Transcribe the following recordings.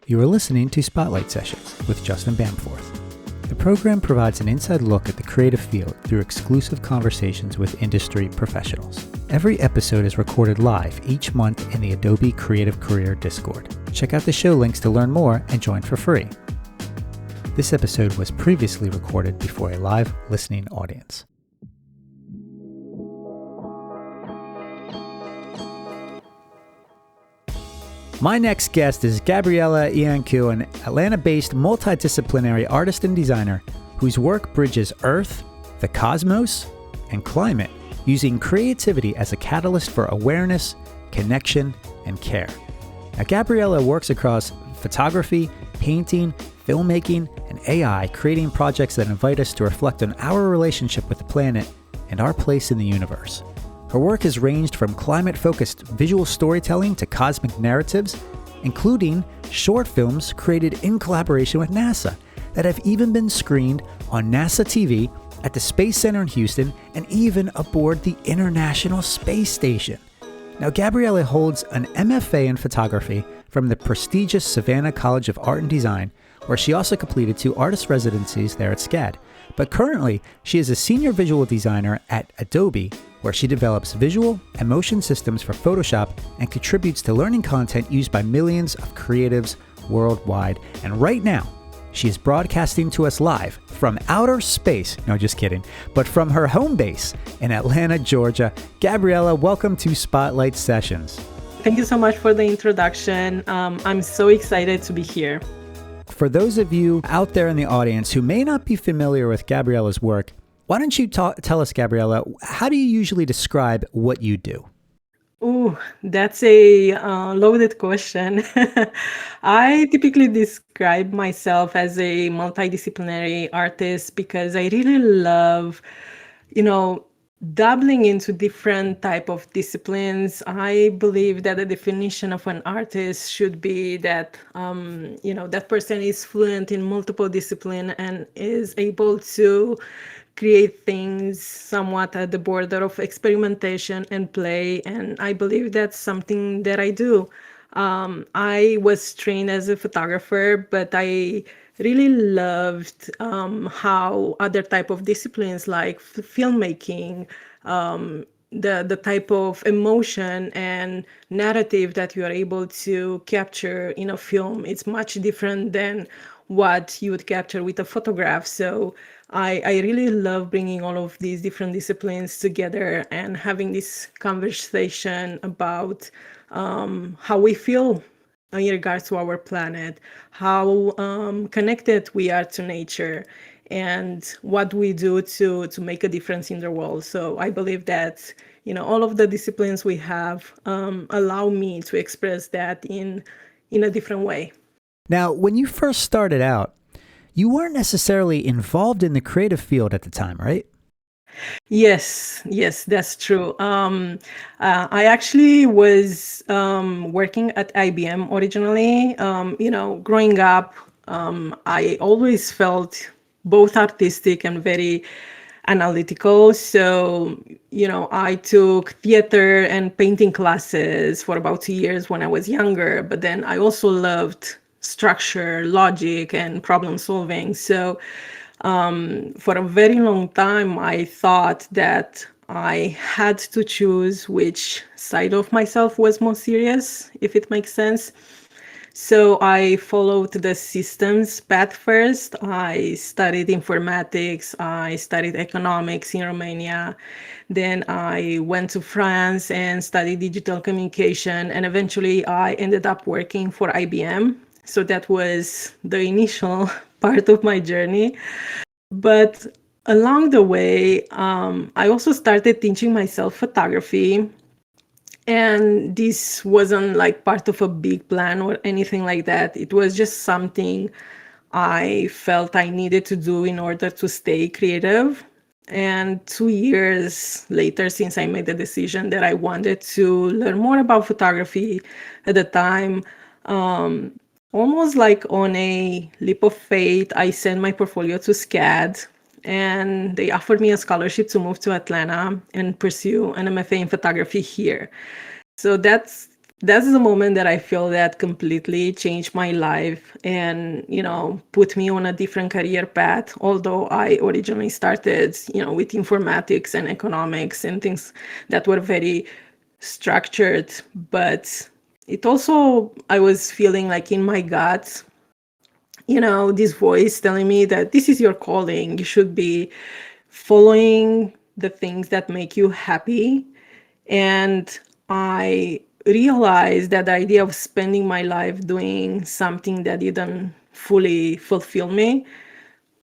You are listening to Spotlight Sessions with Justin Bamforth. The program provides an inside look at the creative field through exclusive conversations with industry professionals. Every episode is recorded live each month in the Adobe Creative Career Discord. Check out the show links to learn more and join for free. This episode was previously recorded before a live listening audience. My next guest is Gabriela Iancu, an Atlanta-based multidisciplinary artist and designer whose work bridges Earth, the cosmos, and climate, using creativity as a catalyst for awareness, connection, and care. Now, Gabriela works across photography, painting, filmmaking, and AI, creating projects that invite us to reflect on our relationship with the planet and our place in the universe. Her work has ranged from climate-focused visual storytelling to cosmic narratives, including short films created in collaboration with NASA that have even been screened on NASA TV, at the Space Center in Houston, and even aboard the International Space Station. Now, Gabriela holds an MFA in photography from the prestigious Savannah College of Art and Design, where she also completed 2 artist residencies there at SCAD. But currently, she is a senior visual designer at Adobe, where she develops visual and motion systems for Photoshop and contributes to learning content used by millions of creatives worldwide. And right now, she is broadcasting to us live from outer space. No, just kidding. But from her home base in Atlanta, Georgia. Gabriela, welcome to Spotlight Sessions. Thank you so much for the introduction. I'm so excited to be here. For those of you out there in the audience who may not be familiar with Gabriela's work, why don't you tell us, Gabriela, how do you usually describe what you do? Ooh, that's a loaded question. I typically describe myself as a multidisciplinary artist because I really love, dabbling into different type of disciplines. I believe that the definition of an artist should be that, that person is fluent in multiple disciplines and is able to create things somewhat at the border of experimentation and play. And I believe that's something that I do. I was trained as a photographer, but I really loved how other type of disciplines like filmmaking, the type of emotion and narrative that you are able to capture in a film, it's much different than what you would capture with a photograph. So I really love bringing all of these different disciplines together and having this conversation about how we feel in regards to our planet, how connected we are to nature, and what we do to make a difference in the world. So I believe that all of the disciplines we have allow me to express that in a different way. Now, when you first started out, you weren't necessarily involved in the creative field at the time, right? Yes, that's true. I actually was working at IBM originally. Growing up, I always felt both artistic and very analytical. So, I took theater and painting classes for about 2 years when I was younger, but then I also loved structure, logic, and problem solving. So for a very long time, I thought that I had to choose which side of myself was more serious, if it makes sense. So I followed the systems path first. I studied informatics. I studied economics in Romania. Then I went to France and studied digital communication. And eventually I ended up working for IBM. So that was the initial part of my journey. But along the way, I also started teaching myself photography. And this wasn't like part of a big plan or anything like that. It was just something I felt I needed to do in order to stay creative. And 2 years later, since I made the decision that I wanted to learn more about photography at the time, almost like on a leap of faith, I sent my portfolio to SCAD and they offered me a scholarship to move to Atlanta and pursue an MFA in photography here. So that's that's the moment that I feel that completely changed my life and, put me on a different career path. Although I originally started, with informatics and economics and things that were very structured, but it also, I was feeling like in my gut, this voice telling me that this is your calling. You should be following the things that make you happy. And I realized that the idea of spending my life doing something that didn't fully fulfill me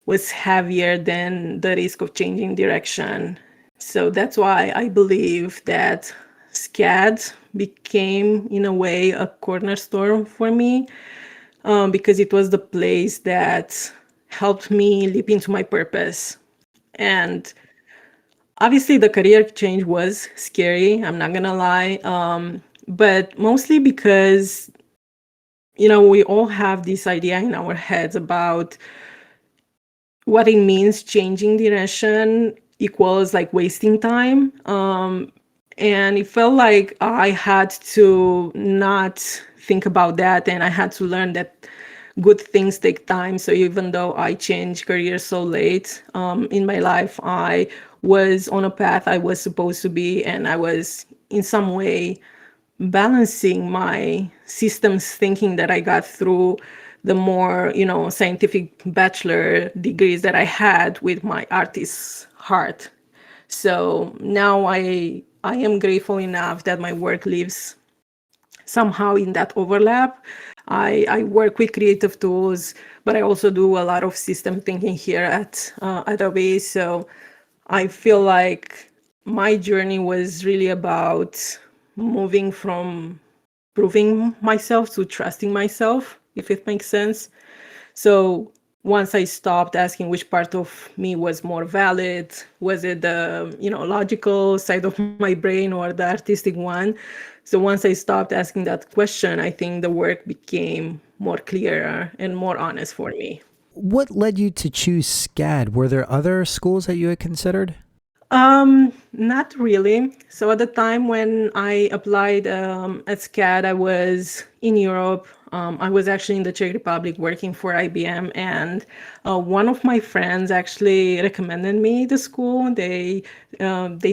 was heavier than the risk of changing direction. So that's why I believe that SCAD became, in a way, a cornerstone for me, because it was the place that helped me leap into my purpose. And obviously, the career change was scary, I'm not gonna lie, but mostly because, we all have this idea in our heads about what it means changing direction equals like wasting time. And it felt like I had to not think about that, and I had to learn that good things take time. So even though I changed careers so late, in my life, I was on a path I was supposed to be, and I was in some way balancing my systems thinking that I got through the more, scientific bachelor degrees that I had with my artist's heart. So now I am grateful enough that my work lives somehow in that overlap. I work with creative tools, but I also do a lot of system thinking here at Adobe. So I feel like my journey was really about moving from proving myself to trusting myself, if it makes sense. So once I stopped asking which part of me was more valid, was it the, logical side of my brain or the artistic one? So once I stopped asking that question, I think the work became more clearer and more honest for me. What led you to choose SCAD? Were there other schools that you had considered? Not really. So at the time when I applied at SCAD, I was in Europe. I was actually in the Czech Republic working for IBM, and one of my friends actually recommended me the school. They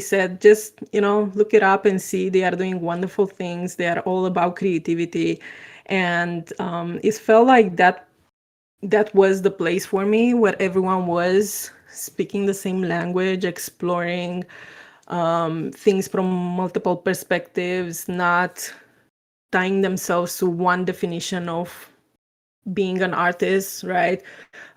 said just look it up and see. They are doing wonderful things. They are all about creativity, and it felt like that was the place for me where everyone was speaking the same language, exploring things from multiple perspectives, not tying themselves to one definition of being an artist, right?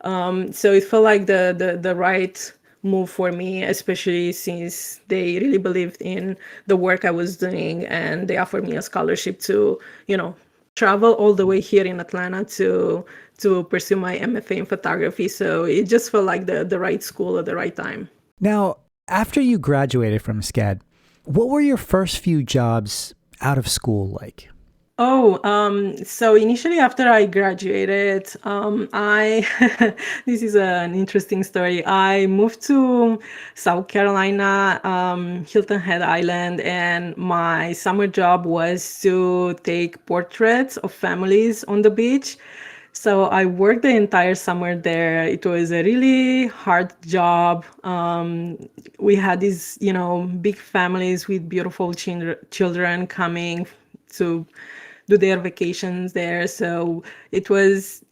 So it felt like the right move for me, especially since they really believed in the work I was doing, and they offered me a scholarship to, travel all the way here in Atlanta to pursue my MFA in photography. So it just felt like the right school at the right time. Now, after you graduated from SCAD, what were your first few jobs out of school like? Oh, so initially after I graduated, I this is an interesting story. I moved to South Carolina, Hilton Head Island, and my summer job was to take portraits of families on the beach. So I worked the entire summer there. It was a really hard job. We had these, big families with beautiful children coming to do their vacations there. So it was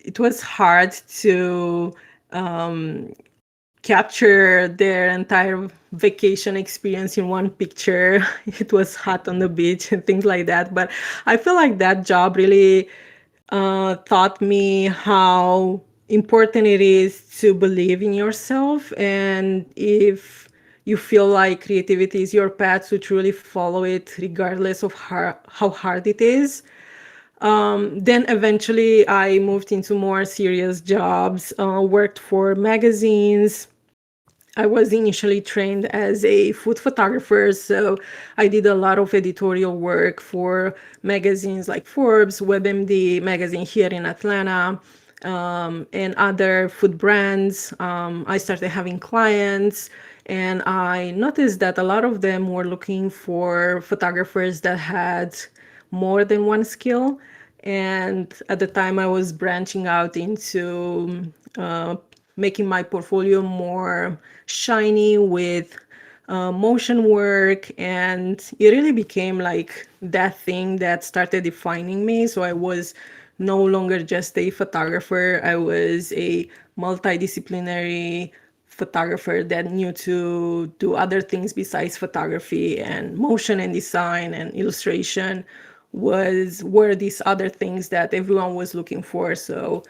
hard to capture their entire vacation experience in one picture. It was hot on the beach and things like that. But I feel like that job really taught me how important it is to believe in yourself. And if you feel like creativity is your path, to truly follow it regardless of how hard it is. Then eventually I moved into more serious jobs, worked for magazines. I was initially trained as a food photographer, so I did a lot of editorial work for magazines like Forbes, WebMD magazine here in Atlanta, and other food brands. I started having clients, and I noticed that a lot of them were looking for photographers that had more than one skill. And at the time, I was branching out into making my portfolio more shiny with motion work. And it really became like that thing that started defining me. So I was no longer just a photographer, I was a multidisciplinary photographer that knew to do other things besides photography, and motion and design and illustration were these other things that everyone was looking for. So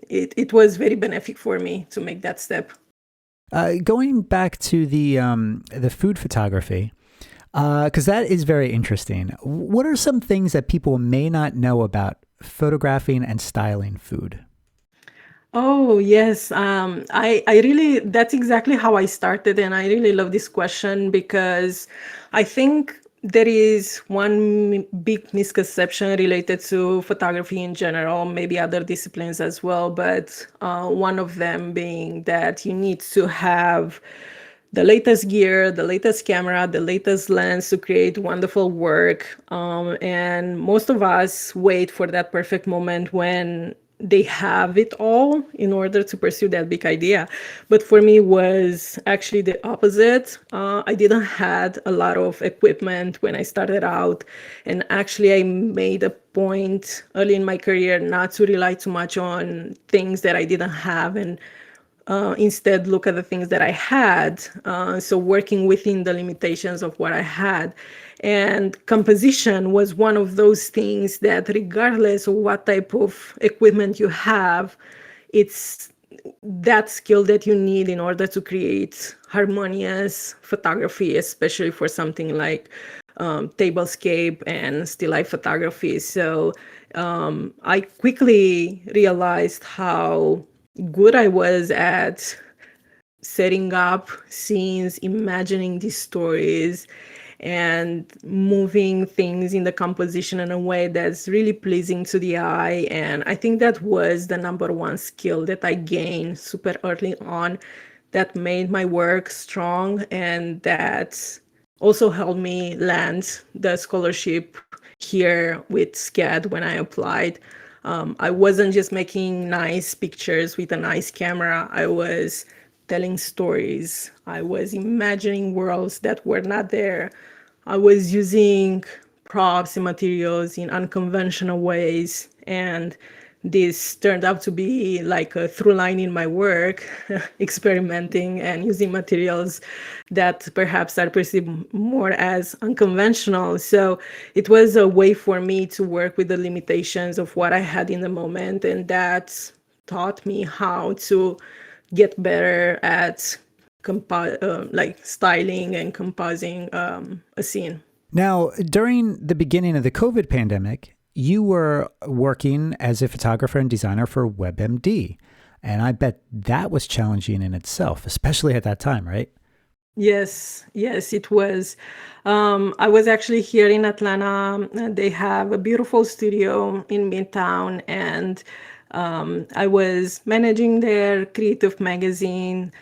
it was very beneficial for me to make that step. Going back to the food photography, because that is very interesting. What are some things that people may not know about photographing and styling food? Oh, yes. I really, that's exactly how I started. And I really love this question because I think there is one big misconception related to photography in general, maybe other disciplines as well, but one of them being that you need to have the latest gear, the latest camera, the latest lens to create wonderful work. And most of us wait for that perfect moment when they have it all in order to pursue that big idea. But for me, it was actually the opposite. I didn't had a lot of equipment when I started out, and actually, I made a point early in my career not to rely too much on things that I didn't have, and instead look at the things that I had. So working within the limitations of what I had. And composition was one of those things that regardless of what type of equipment you have, it's that skill that you need in order to create harmonious photography, especially for something like tablescape and still life photography. So I quickly realized how good I was at setting up scenes, imagining these stories, and moving things in the composition in a way that's really pleasing to the eye. And I think that was the number one skill that I gained super early on that made my work strong, and that also helped me land the scholarship here with SCAD when I applied. I wasn't just making nice pictures with a nice camera. I was telling stories. I was imagining worlds that were not there. I was using props and materials in unconventional ways. And this turned out to be like a through line in my work, experimenting and using materials that perhaps are perceived more as unconventional. So it was a way for me to work with the limitations of what I had in the moment. And that taught me how to get better at like styling and composing a scene. Now, during the beginning of the COVID pandemic, you were working as a photographer and designer for WebMD. And I bet that was challenging in itself, especially at that time, right? Yes, yes, it was. I was actually here in Atlanta. They have a beautiful studio in Midtown, and I was managing their creative magazine,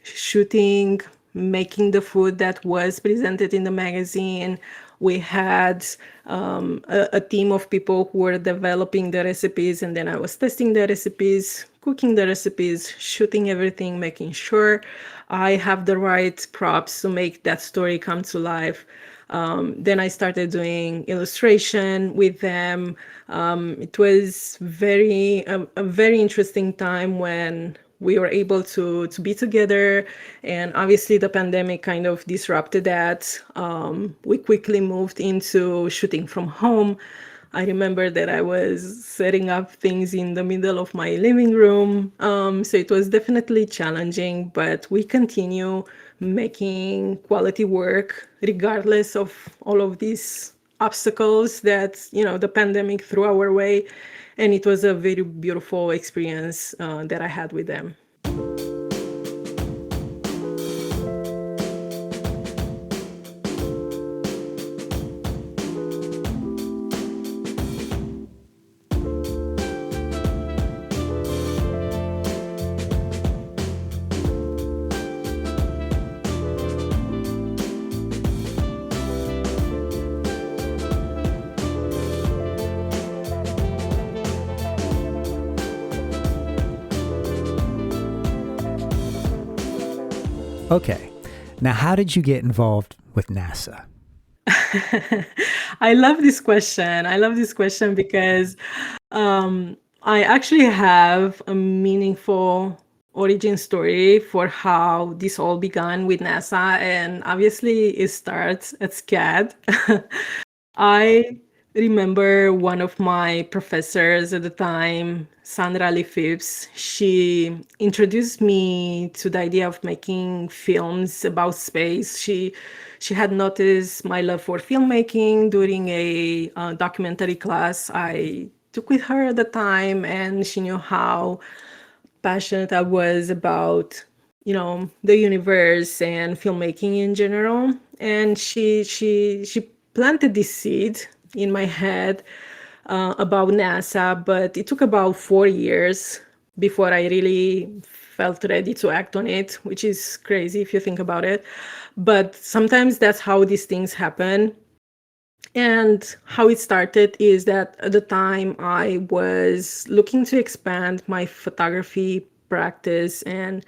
shooting, making the food that was presented in the magazine. We had a team of people who were developing the recipes, and then I was testing the recipes, cooking the recipes, shooting everything, making sure I have the right props to make that story come to life. Then I started doing illustration with them. It was a very interesting time when we were able to be together, and obviously the pandemic kind of disrupted that. We quickly moved into shooting from home. I remember that I was setting up things in the middle of my living room. So it was definitely challenging, but we continue making quality work regardless of all of these obstacles that, the pandemic threw our way. And it was a very beautiful experience that I had with them. Okay. Now, how did you get involved with NASA? I love this question. I love this question because I actually have a meaningful origin story for how this all began with NASA, and obviously it starts at SCAD. I remember one of my professors at the time, Sandra Lee Phipps. She introduced me to the idea of making films about space. She had noticed my love for filmmaking during a documentary class I took with her at the time, and she knew how passionate I was about, the universe and filmmaking in general. And she planted this seed in my head about NASA, but it took about 4 years before I really felt ready to act on it, which is crazy if you think about it. But sometimes that's how these things happen. And how it started is that at the time I was looking to expand my photography practice, and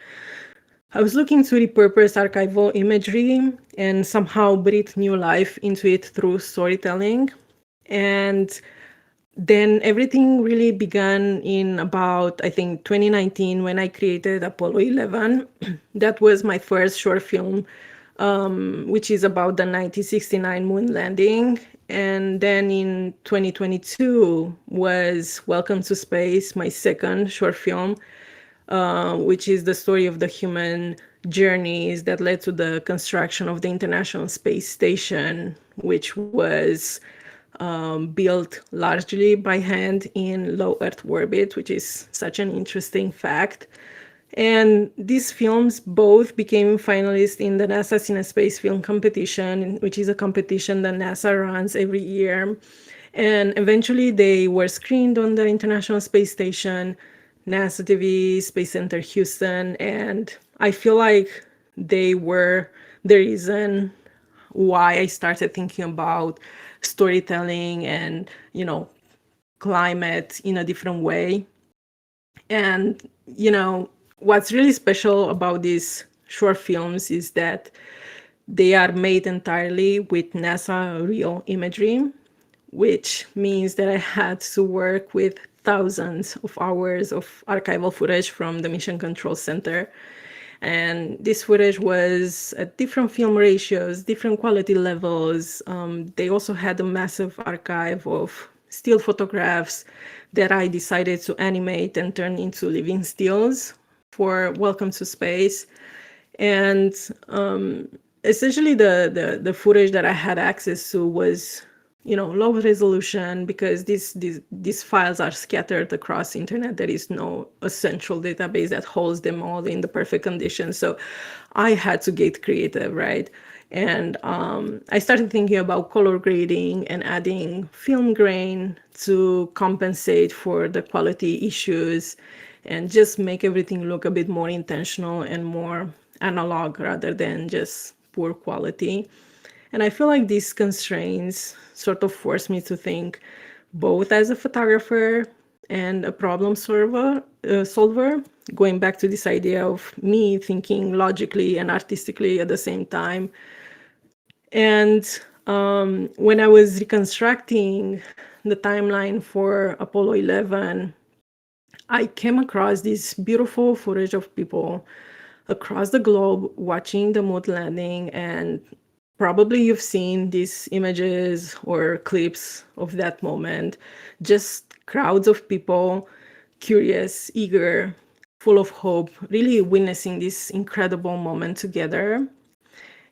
I was looking to repurpose archival imagery and somehow breathe new life into it through storytelling. And then everything really began in about, I think, 2019 when I created Apollo 11. That was my first short film, which is about the 1969 moon landing. And then in 2022 was Welcome to Space, my second short film, which is the story of the human journeys that led to the construction of the International Space Station, which was built largely by hand in low Earth orbit, which is such an interesting fact. And these films both became finalists in the NASA Cine Space Film Competition, which is a competition that NASA runs every year. And eventually they were screened on the International Space Station, NASA TV, Space Center Houston, and I feel like they were the reason why I started thinking about storytelling and, climate in a different way. And, what's really special about these short films is that they are made entirely with NASA real imagery, which means that I had to work with thousands of hours of archival footage from the Mission Control Center. And this footage was at different film ratios, different quality levels. They also had a massive archive of still photographs that I decided to animate and turn into living stills for Welcome to Space. And essentially the footage that I had access to was, low resolution, because these files are scattered across the internet. There is no a central database that holds them all in the perfect conditions. So I had to get creative, right? And I started thinking about color grading and adding film grain to compensate for the quality issues and just make everything look a bit more intentional and more analog rather than just poor quality. And I feel like these constraints sort of force me to think both as a photographer and a problem solver, going back to this idea of me thinking logically and artistically at the same time. And when I was reconstructing the timeline for Apollo 11, I came across this beautiful footage of people across the globe watching the moon landing. And probably you've seen these images or clips of that moment, just crowds of people, curious, eager, full of hope, really witnessing this incredible moment together.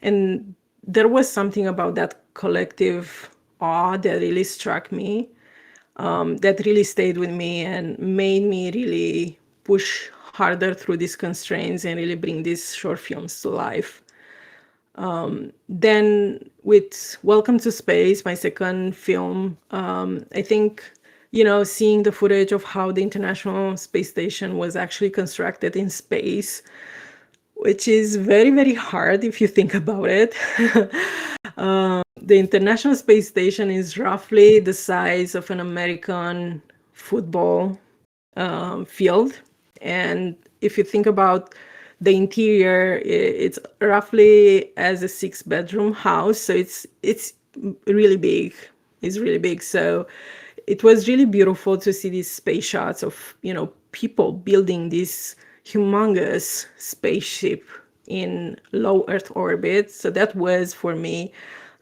And there was something about that collective awe that really struck me, that really stayed with me and made me really push harder through these constraints and really bring these short films to life. Then with Welcome to Space, my second film, I think, seeing the footage of how the International Space Station was actually constructed in space, which is very, very hard if you think about it. The International Space Station is roughly the size of an American football field. And if you think about the interior, it's roughly as a 6 bedroom house, so it's really big. It's really big. So it was really beautiful to see these space shots of, people building this humongous spaceship in low Earth orbit. So that was for me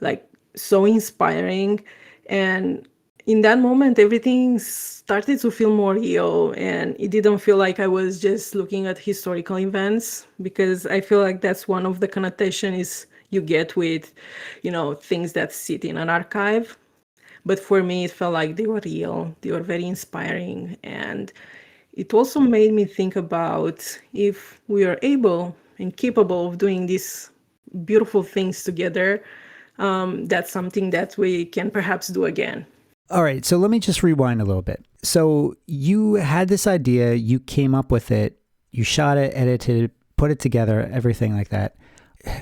like so inspiring. And in that moment, everything started to feel more real, and it didn't feel like I was just looking at historical events, because I feel like that's one of the connotations you get with, things that sit in an archive. But for me, it felt like they were real, they were very inspiring. And it also made me think about, if we are able and capable of doing these beautiful things together, that's something that we can perhaps do again. All right, so let me just rewind a little bit. So you had this idea, you came up with it, you shot it, edited it, put it together, everything like that.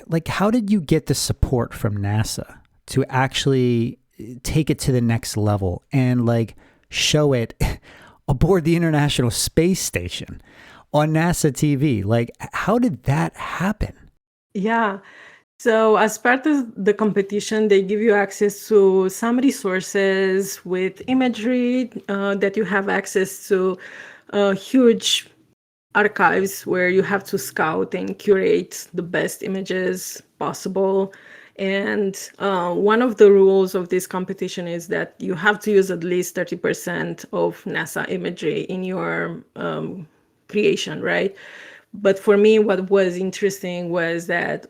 Like, how did you get the support from NASA to actually take it to the next level and like show it aboard the International Space Station on NASA TV? Like, how did that happen? Yeah. So, as part of the competition, they give you access to some resources with imagery that you have access to, huge archives where you have to scout and curate the best images possible. And one of the rules of this competition is that you have to use at least 30% of NASA imagery in your creation, right? But for me, what was interesting was that,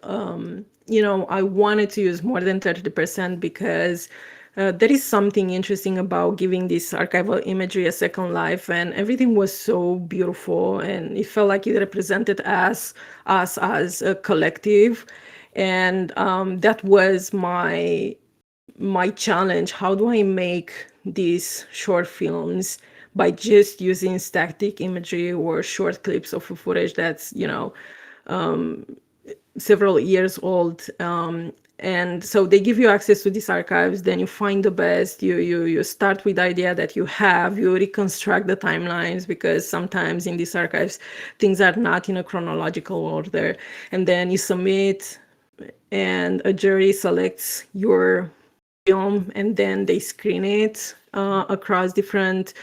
I wanted to use more than 30% because there is something interesting about giving this archival imagery a second life, and everything was so beautiful, and it felt like it represented us as a collective. And that was my challenge. How do I make these short films by just using static imagery or short clips of footage that's, several years old? And so they give you access to these archives, then you find the best, you start with the idea that you have, you reconstruct the timelines, because sometimes in these archives things are not in a chronological order, and then you submit, and a jury selects your film, and then they screen it across different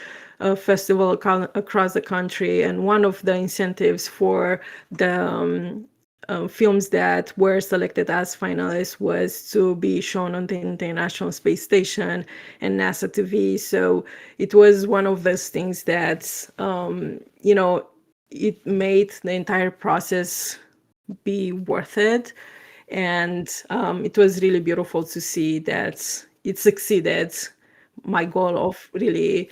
festival across the country. And one of the incentives for the films that were selected as finalists was to be shown on the International Space Station and NASA TV. So it was one of those things that, it made the entire process be worth it. And it was really beautiful to see that it succeeded my goal of really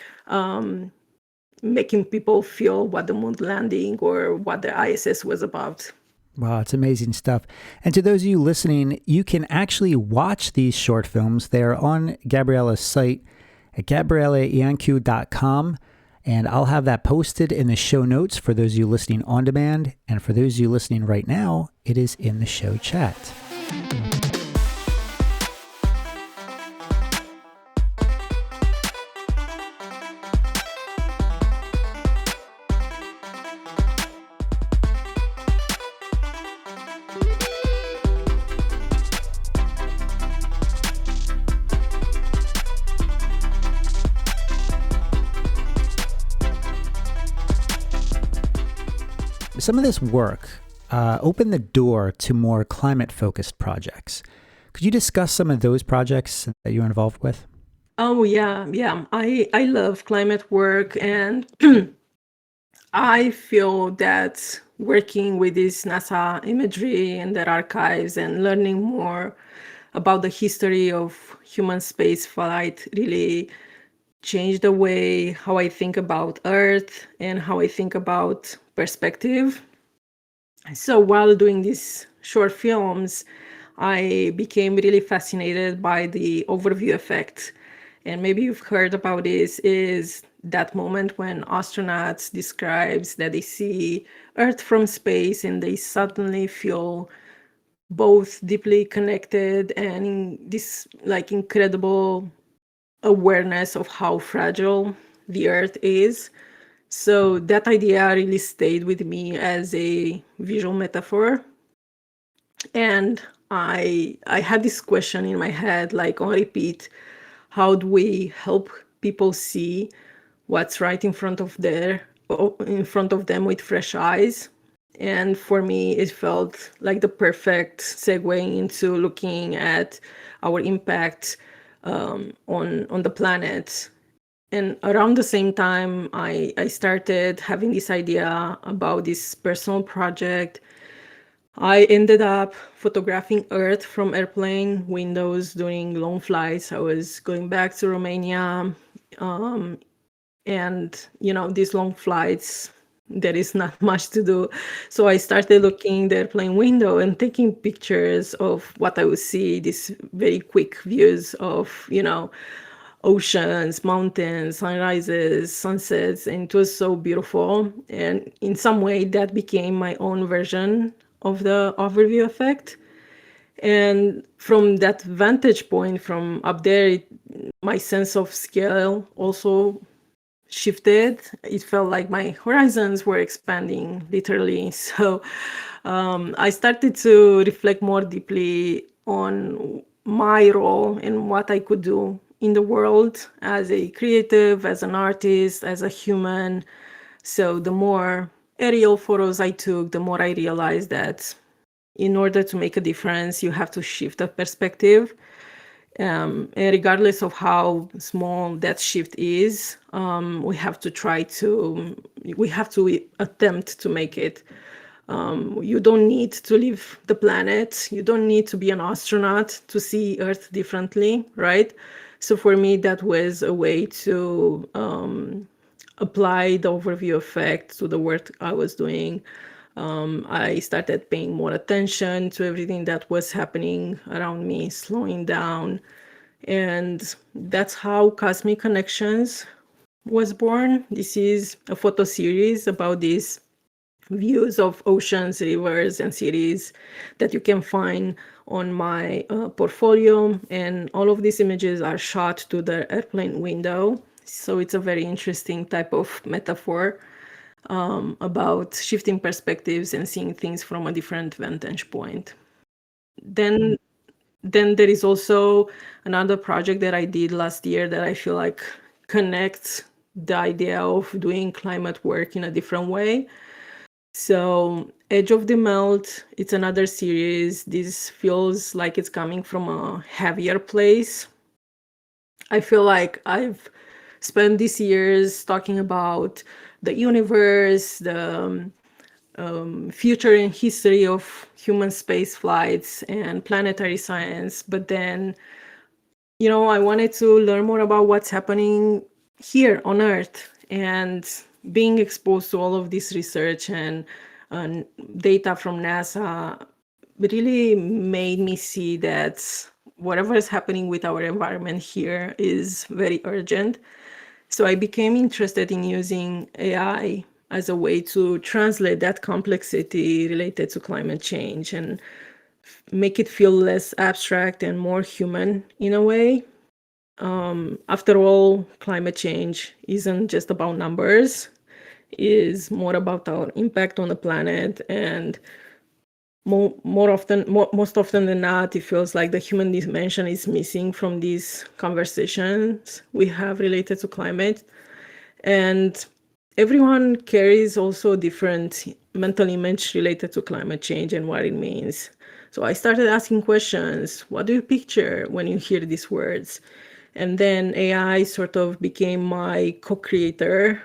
making people feel what the moon landing or what the ISS was about. Wow, it's amazing stuff. And to those of you listening, you can actually watch these short films. They're on Gabriela's site at gabrielaiancu.com. And I'll have that posted in the show notes for those of you listening on demand. And for those of you listening right now, it is in the show chat. Some of this work opened the door to more climate-focused projects. Could you discuss some of those projects that you're involved with? Oh yeah, yeah. I love climate work, and I feel that working with this NASA imagery and their archives and learning more about the history of human space flight really changed the way how I think about Earth and how I think about perspective. So while doing these short films, I became really fascinated by the overview effect. And maybe you've heard about this, is that moment when astronauts describes that they see Earth from space and they suddenly feel both deeply connected and in this like incredible awareness of how fragile the Earth is. So that idea really stayed with me as a visual metaphor. And I had this question in my head, like on repeat: how do we help people see what's right in front of them with fresh eyes? And for me, it felt like the perfect segue into looking at our impact on the planet. And around the same time, I started having this idea about this personal project. I ended up photographing Earth from airplane windows during long flights. I was going back to Romania, and these long flights, there is not much to do. So I started looking the airplane window and taking pictures of what I would see, these very quick views of oceans, mountains, sunrises, sunsets, and it was so beautiful. And in some way, that became my own version of the overview effect. And from that vantage point, from up there, my sense of scale also shifted. It felt like my horizons were expanding, literally. So I started to reflect more deeply on my role and what I could do in the world as a creative, as an artist, as a human. So the more aerial photos I took, the more I realized that in order to make a difference, you have to shift the perspective. And regardless of how small that shift is, we have to attempt to make it. You don't need to leave the planet. You don't need to be an astronaut to see Earth differently, right? So for me, that was a way to apply the overview effect to the work I was doing. I started paying more attention to everything that was happening around me, slowing down. And that's how Cosmic Connections was born. This is a photo series about these views of oceans, rivers, and cities that you can find on my portfolio. And all of these images are shot to the airplane window. So it's a very interesting type of metaphor about shifting perspectives and seeing things from a different vantage point. Then then there is also another project that I did last year that I feel like connects the idea of doing climate work in a different way. So Edge of the Melt, it's another series. This feels like it's coming from a heavier place. I feel like I've spent these years talking about the universe, the future and history of human space flights and planetary science. But then, I wanted to learn more about what's happening here on Earth, and being exposed to all of this research and data from NASA really made me see that whatever is happening with our environment here is very urgent. So I became interested in using AI as a way to translate that complexity related to climate change and make it feel less abstract and more human in a way. After all, climate change isn't just about numbers, is more about our impact on the planet. And most often than not, it feels like the human dimension is missing from these conversations we have related to climate. And everyone carries also a different mental image related to climate change and what it means. So I started asking questions. What do you picture when you hear these words? And then AI sort of became my co-creator,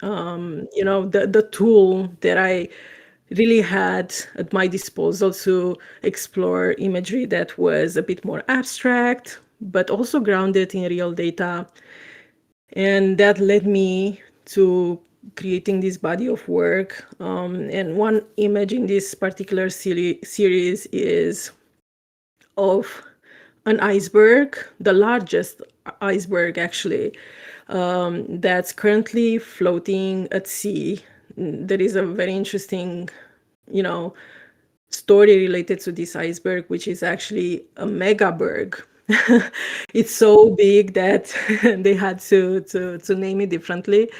the tool that I really had at my disposal to explore imagery that was a bit more abstract, but also grounded in real data. And that led me to creating this body of work. And one image in this particular series is of an iceberg, the largest iceberg actually, that's currently floating at sea. There is a very interesting, you know, story related to this iceberg, which is actually a megaberg. It's so big that they had to name it differently.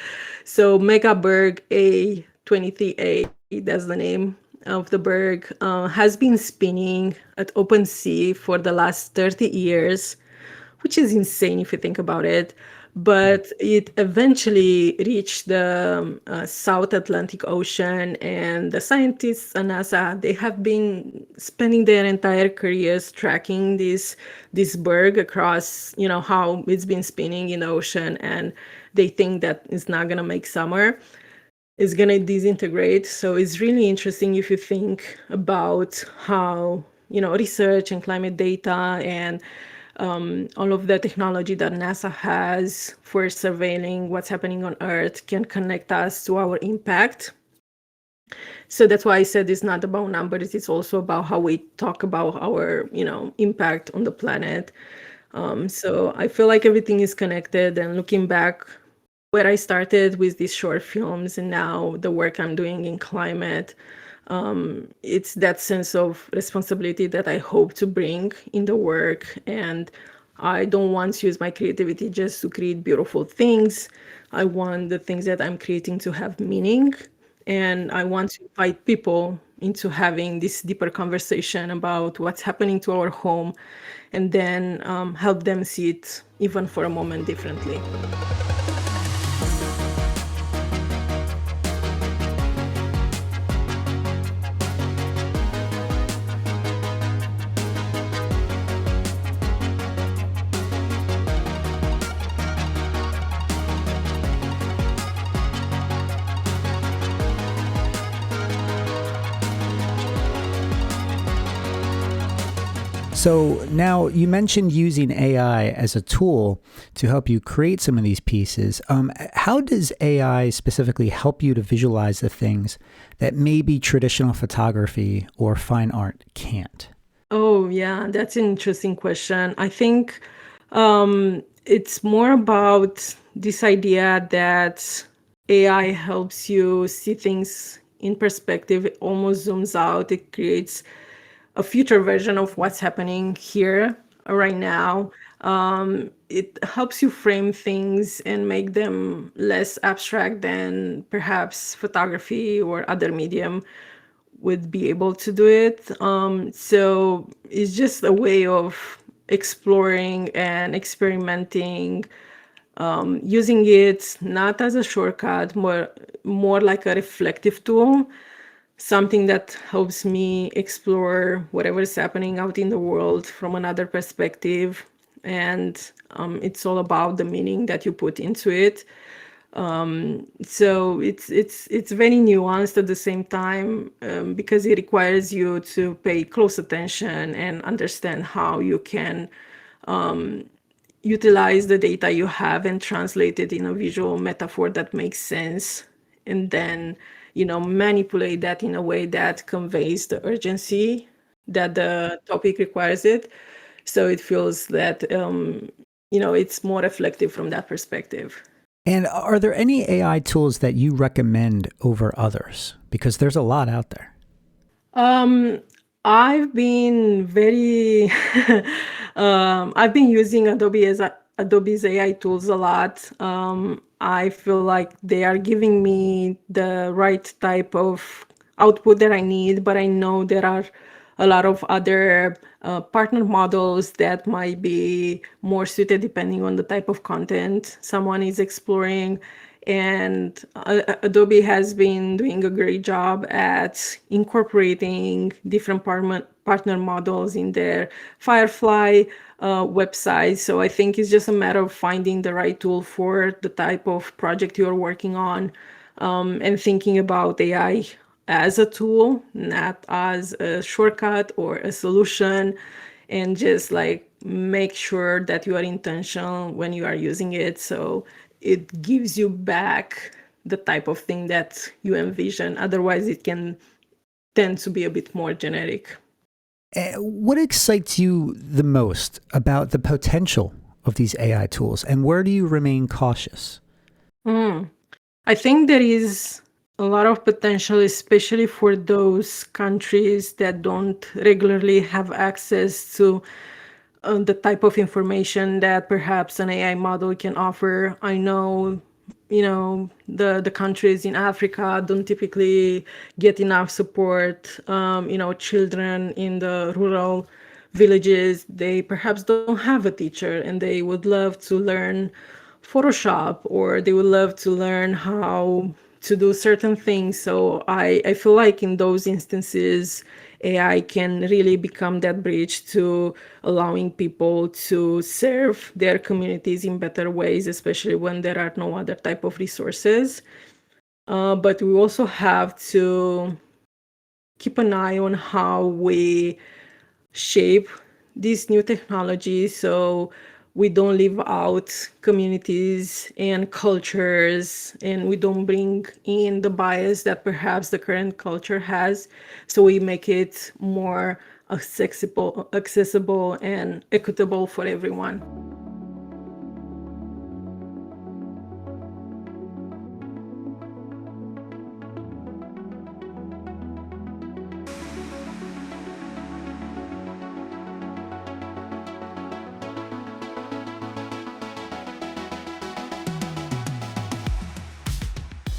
So Megaberg A23A, that's the name of the berg, has been spinning at open sea for the last 30 years, which is insane if you think about it. But it eventually reached the South Atlantic Ocean, and the scientists at NASA, they have been spending their entire careers tracking this berg across, how it's been spinning in the ocean, and they think that it's not gonna make summer. It's gonna disintegrate. So it's really interesting if you think about how, research and climate data and all of the technology that NASA has for surveilling what's happening on Earth can connect us to our impact. So that's why I said it's not about numbers, it's also about how we talk about our, impact on the planet. So I feel like everything is connected, and looking back where I started with these short films and now the work I'm doing in climate, it's that sense of responsibility that I hope to bring in the work. And I don't want to use my creativity just to create beautiful things. I want the things that I'm creating to have meaning. And I want to invite people into having this deeper conversation about what's happening to our home, and then help them see it even for a moment differently. So now you mentioned using AI as a tool to help you create some of these pieces. How does AI specifically help you to visualize the things that maybe traditional photography or fine art can't? Oh, yeah, that's an interesting question. I think it's more about this idea that AI helps you see things in perspective. It almost zooms out. It creates a future version of what's happening here right now. It helps you frame things and make them less abstract than perhaps photography or other medium would be able to do it. So it's just a way of exploring and experimenting, using it not as a shortcut, more like a reflective tool, something that helps me explore whatever is happening out in the world from another perspective. And it's all about the meaning that you put into it. So it's very nuanced at the same time, because it requires you to pay close attention and understand how you can utilize the data you have and translate it in a visual metaphor that makes sense, and then manipulate that in a way that conveys the urgency that the topic requires it, so it feels that it's more reflective from that perspective. And are there any AI tools that you recommend over others? Because there's a lot out there. Um, I've been very, I've been using Adobe's AI tools a lot. I feel like they are giving me the right type of output that I need, but I know there are a lot of other partner models that might be more suited depending on the type of content someone is exploring. And Adobe has been doing a great job at incorporating different partner models in their Firefly website. So I think it's just a matter of finding the right tool for the type of project you're working on, and thinking about AI as a tool, not as a shortcut or a solution, and just like make sure that you are intentional when you are using it. So it gives you back the type of thing that you envision. Otherwise, it can tend to be a bit more generic. What excites you the most about the potential of these AI tools, and where do you remain cautious? I think there is a lot of potential, especially for those countries that don't regularly have access to the type of information that perhaps an AI model can offer. I know, the countries in Africa don't typically get enough support. Children in the rural villages, they perhaps don't have a teacher, and they would love to learn Photoshop, or they would love to learn how to do certain things. So I feel like in those instances, AI can really become that bridge to allowing people to serve their communities in better ways, especially when there are no other type of resources. But we also have to keep an eye on how we shape these new technologies, so we don't leave out communities and cultures, and we don't bring in the bias that perhaps the current culture has. So we make it more accessible and equitable for everyone.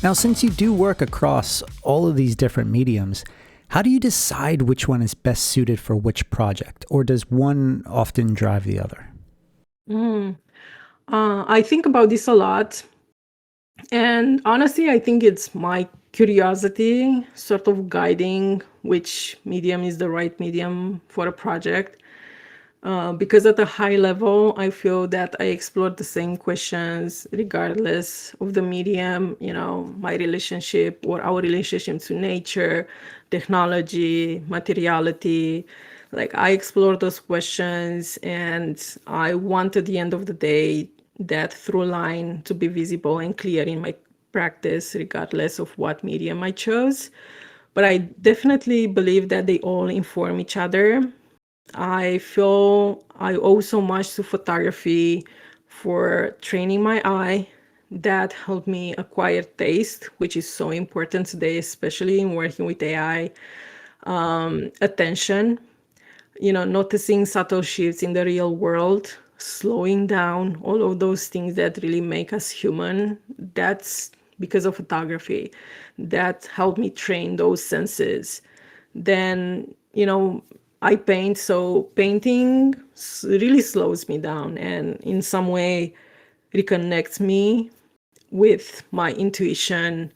Now, since you do work across all of these different mediums, how do you decide which one is best suited for which project? Or does one often drive the other? I think about this a lot. And honestly, I think it's my curiosity sort of guiding which medium is the right medium for a project. Because at a high level, I feel that I explored the same questions regardless of the medium, my relationship or our relationship to nature, technology, materiality. Like, I explored those questions, and I want at the end of the day that through line to be visible and clear in my practice, regardless of what medium I chose. But I definitely believe that they all inform each other. I feel I owe so much to photography for training my eye. That helped me acquire taste, which is so important today, especially in working with AI. Attention, noticing subtle shifts in the real world, slowing down, all of those things that really make us human. That's because of photography. That helped me train those senses. Then, I paint, so painting really slows me down and in some way reconnects me with my intuition.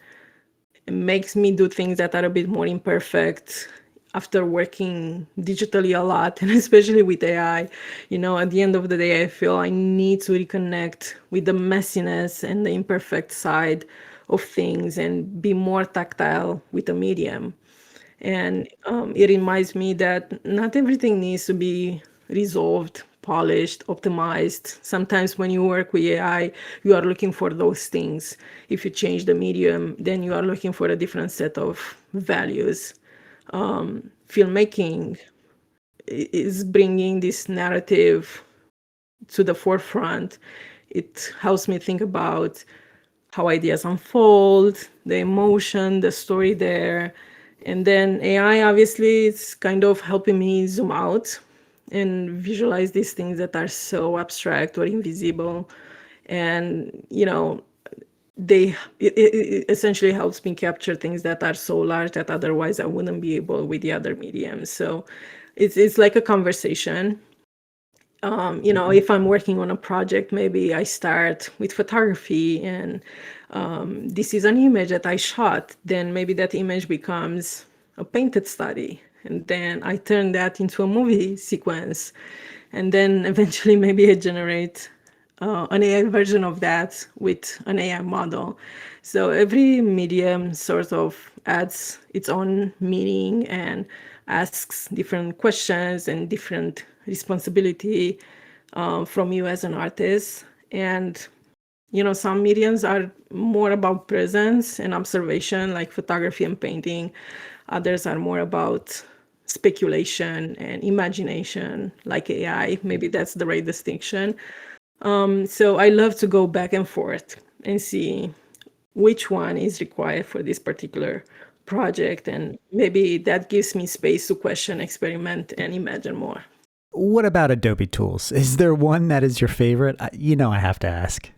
It makes me do things that are a bit more imperfect after working digitally a lot, and especially with AI. At the end of the day, I feel I need to reconnect with the messiness and the imperfect side of things and be more tactile with the medium. And it reminds me that not everything needs to be resolved, polished, optimized. Sometimes when you work with AI, you are looking for those things. If you change the medium, then you are looking for a different set of values. Filmmaking is bringing this narrative to the forefront. It helps me think about how ideas unfold, the emotion, the story there. And then AI obviously is kind of helping me zoom out and visualize these things that are so abstract or invisible. And, it essentially helps me capture things that are so large that otherwise I wouldn't be able with the other mediums. So it's like a conversation. If I'm working on a project, maybe I start with photography, and this is an image that I shot. Then maybe that image becomes a painted study. And then I turn that into a movie sequence. And then eventually maybe I generate an AI version of that with an AI model. So every medium sort of adds its own meaning and asks different questions and different responsibility from you as an artist. And some mediums are more about presence and observation, like photography and painting. Others are more about speculation and imagination, like AI. Maybe that's the right distinction. So I love to go back and forth and see which one is required for this particular project. And maybe that gives me space to question, experiment, and imagine more. What about Adobe tools? Is there one that is your favorite? I have to ask.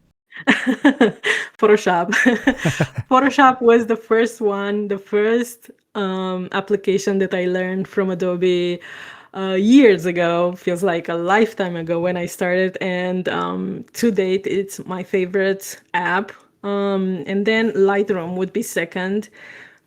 Photoshop. Photoshop was the first one, the first application that I learned from Adobe years ago. Feels like a lifetime ago when I started, and to date, it's my favorite app. And then Lightroom would be second,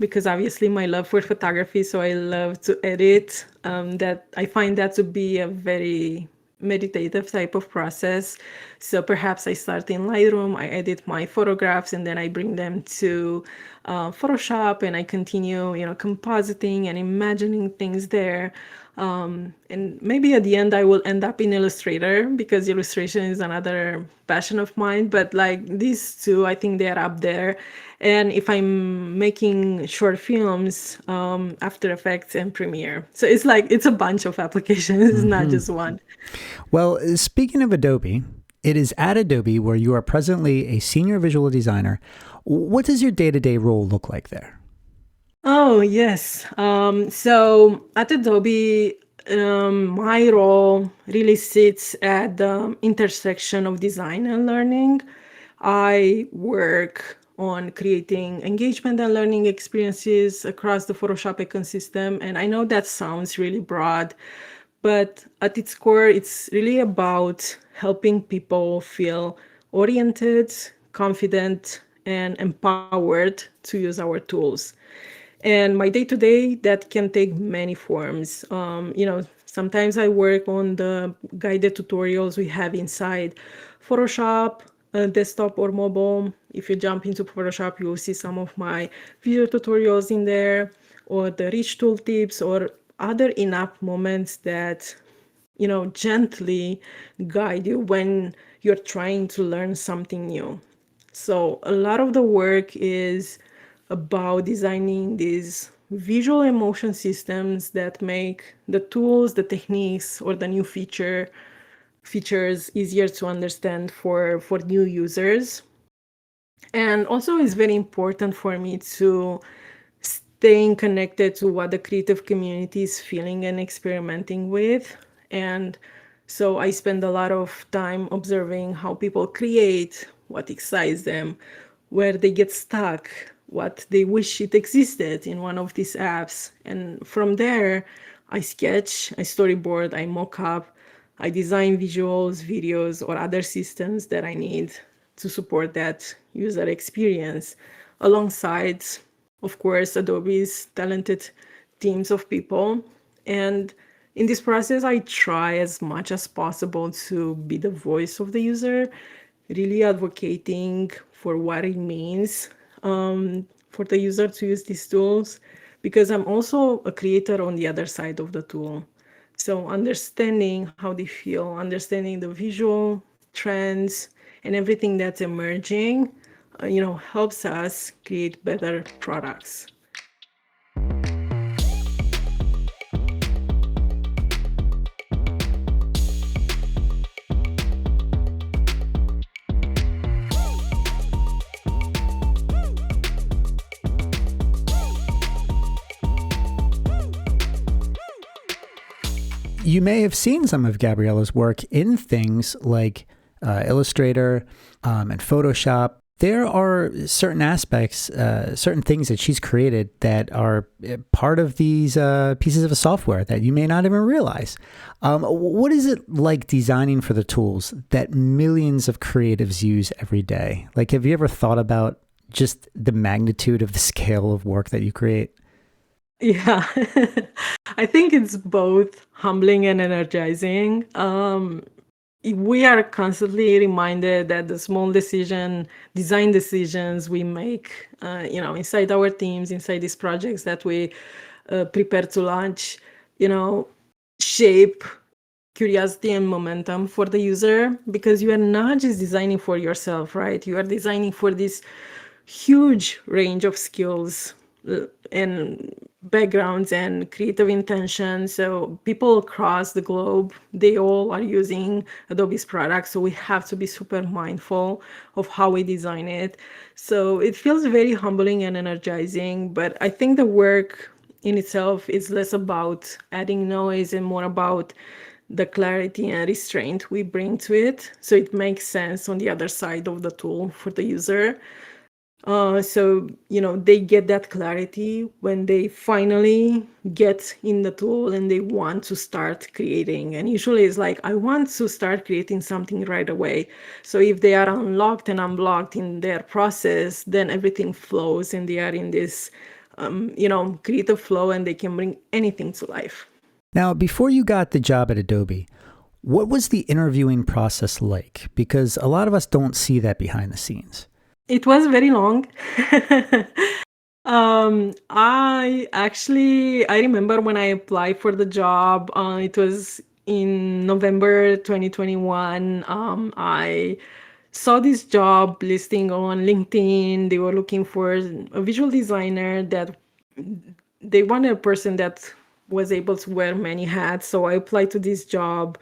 because obviously my love for photography, so I love to edit. That I find that to be a very meditative type of process. So perhaps I start in Lightroom, I edit my photographs, and then I bring them to Photoshop, and I continue, compositing and imagining things there. And maybe at the end, I will end up in Illustrator, because illustration is another passion of mine. But like these two, I think they're up there. And if I'm making short films, After Effects and Premiere. So it's like it's a bunch of applications, it's not just one. Well, speaking of Adobe, it is at Adobe where you are presently a senior visual designer. What does your day-to-day role look like there? Oh, yes. So at Adobe, my role really sits at the intersection of design and learning. I work on creating engagement and learning experiences across the Photoshop ecosystem. And I know that sounds really broad, but at its core, it's really about helping people feel oriented, confident, and empowered to use our tools. And my day to day, that can take many forms. Sometimes I work on the guided tutorials we have inside Photoshop, desktop or mobile. If you jump into Photoshop, you will see some of my video tutorials in there, or the rich tooltips, or other in-app moments that gently guide you when you're trying to learn something new. So a lot of the work is about designing these visual emotion systems that make the tools, the techniques, or the new features easier to understand for new users. And also it's very important for me to staying connected to what the creative community is feeling and experimenting with. And so I spend a lot of time observing how people create, what excites them, where they get stuck, what they wish it existed in one of these apps. And from there, I sketch, I storyboard, I mock up, I design visuals, videos, or other systems that I need to support that user experience, alongside, of course, Adobe's talented teams of people. And in this process, I try as much as possible to be the voice of the user, really advocating for what it means for the user to use these tools, because I'm also a creator on the other side of the tool. So understanding how they feel, understanding the visual trends and everything that's emerging, helps us create better products. You may have seen some of Gabriela's work in things like Illustrator and Photoshop. There are certain aspects, certain things that she's created that are part of these pieces of software that you may not even realize. What is it like designing for the tools that millions of creatives use every day? Like, have you ever thought about just the magnitude of the scale of work that you create? Yeah, I think it's both humbling and energizing. We are constantly reminded that the small design decisions we make, inside our teams, inside these projects that we prepare to launch, you know, shape curiosity and momentum for the user, because you are not just designing for yourself, right? You are designing for this huge range of skills and backgrounds and creative intention. So people across the globe, they all are using Adobe's products. So we have to be super mindful of how we design it. So it feels very humbling and energizing, but I think the work in itself is less about adding noise and more about the clarity and restraint we bring to it. So it makes sense on the other side of the tool for the user. So, they get that clarity when they finally get in the tool and they want to start creating. And usually it's like, I want to start creating something right away. So if they are unlocked and unblocked in their process, then everything flows and they are in this, creative flow and they can bring anything to life. Now, before you got the job at Adobe, what was the interviewing process like? Because a lot of us don't see that behind the scenes. It was very long. I remember when I applied for the job, it was in November 2021. I saw this job listing on LinkedIn. They were looking for a visual designer that they wanted a person that was able to wear many hats. So I applied to this job,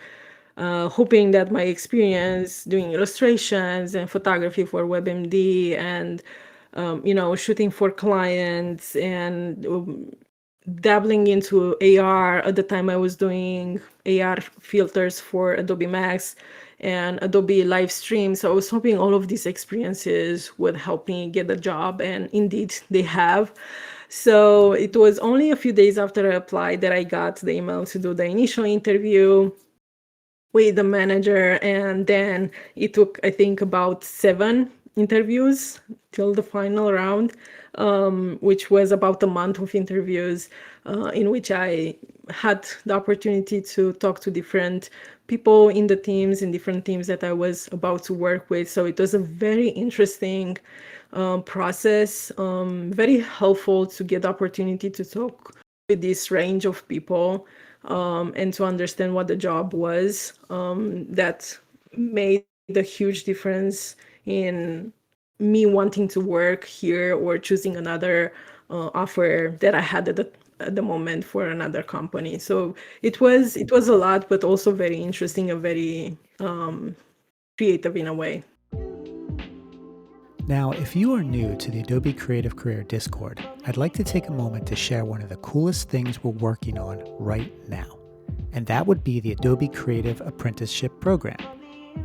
hoping that my experience doing illustrations and photography for WebMD and shooting for clients and dabbling into AR. At the time, I was doing AR filters for Adobe Max and Adobe live stream. So I was hoping all of these experiences would help me get a job, and indeed they have. So it was only a few days after I applied that I got the email to do the initial interview with the manager, and then it took, I think, about 7 interviews till the final round, which was about a month of interviews, in which I had the opportunity to talk to different people in the teams, in different teams that I was about to work with. So it was a very interesting process, very helpful to get the opportunity to talk with this range of people, and to understand what the job was, that made a huge difference in me wanting to work here or choosing another offer that I had at the moment for another company. So it was a lot, but also very interesting and very creative in a way. Now, if you are new to the Adobe Creative Career Discord, I'd like to take a moment to share one of the coolest things we're working on right now, and that would be the Adobe Creative Apprenticeship Program.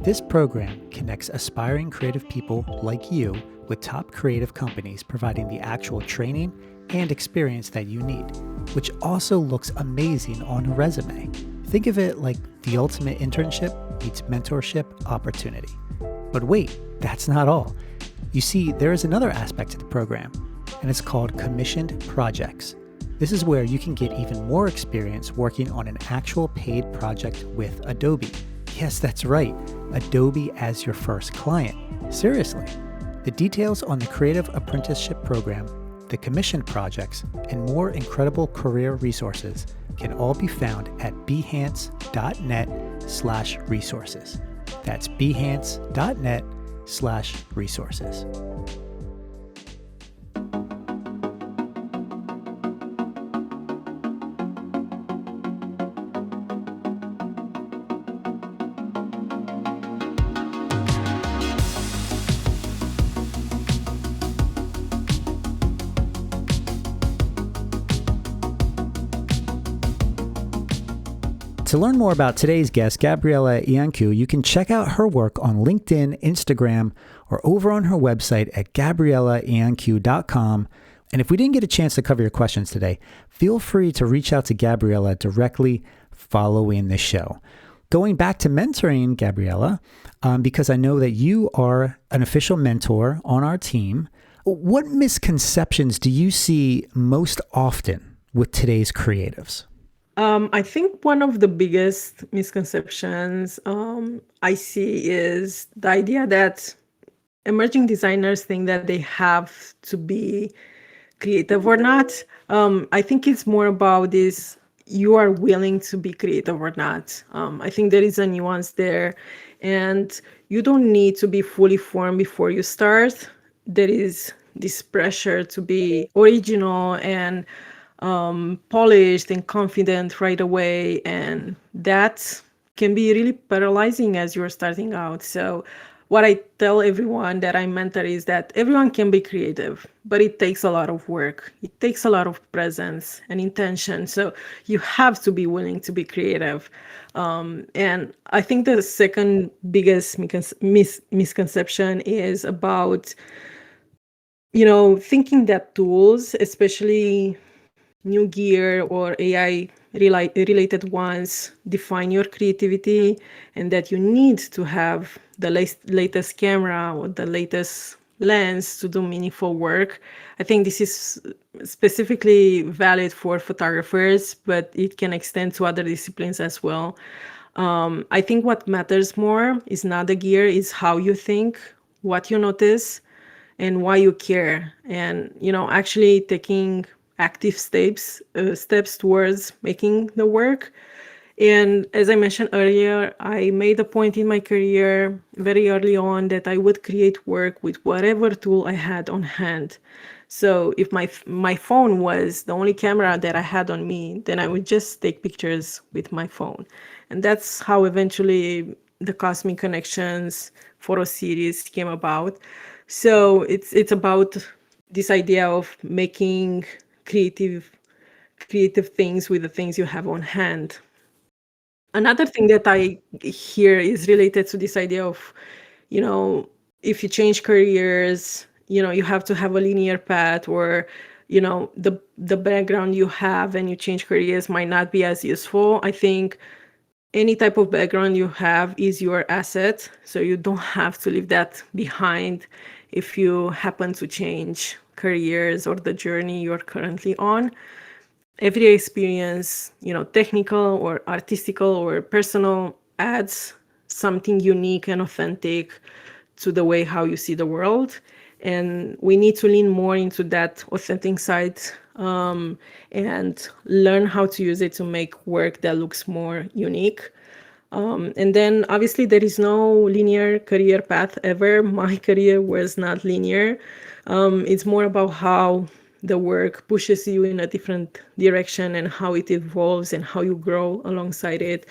This program connects aspiring creative people like you with top creative companies providing the actual training and experience that you need, which also looks amazing on a resume. Think of it like the ultimate internship meets mentorship opportunity. But wait, that's not all. You see, there is another aspect to the program, and it's called commissioned projects. This is where you can get even more experience working on an actual paid project with Adobe. Yes, that's right, Adobe as your first client. Seriously. The details on the Creative Apprenticeship Program, the commissioned projects, and more incredible career resources can all be found at behance.net/resources. That's behance.net/resources. To learn more about today's guest, Gabriela Iancu, you can check out her work on LinkedIn, Instagram, or over on her website at gabrielaiancu.com. And if we didn't get a chance to cover your questions today, feel free to reach out to Gabriela directly following the show. Going back to mentoring, Gabriela, because I know that you are an official mentor on our team, what misconceptions do you see most often with today's creatives? I think one of the biggest misconceptions I see is the idea that emerging designers think that they have to be creative or not. I think it's more about this, you are willing to be creative or not. I think there is a nuance there, and you don't need to be fully formed before you start. There is this pressure to be original and polished and confident right away, and that can be really paralyzing as you're starting out. So what I tell everyone that I mentor is that everyone can be creative, but it takes a lot of work. It takes a lot of presence and intention. So you have to be willing to be creative. And I think the second biggest misconception is about, thinking that tools, especially new gear or AI related ones, define your creativity, and that you need to have the latest camera or the latest lens to do meaningful work. I think this is specifically valid for photographers, but it can extend to other disciplines as well. I think what matters more is not the gear, is how you think, what you notice, and why you care, and actually taking active steps towards making the work. And as I mentioned earlier, I made a point in my career very early on that I would create work with whatever tool I had on hand. So if my phone was the only camera that I had on me, then I would just take pictures with my phone. And that's how eventually the Cosmic Connections photo series came about. So it's about this idea of making creative things with the things you have on hand. Another thing that I hear is related to this idea of, you know, if you change careers, you have to have a linear path, or, the background you have and you change careers might not be as useful. I think any type of background you have is your asset, so you don't have to leave that behind if you happen to change careers or the journey you're currently on. Everyday experience, technical or artistical or personal, adds something unique and authentic to the way how you see the world. And we need to lean more into that authentic side, and learn how to use it to make work that looks more unique. And then obviously there is no linear career path ever. My career was not linear. It's more about how the work pushes you in a different direction and how it evolves and how you grow alongside it.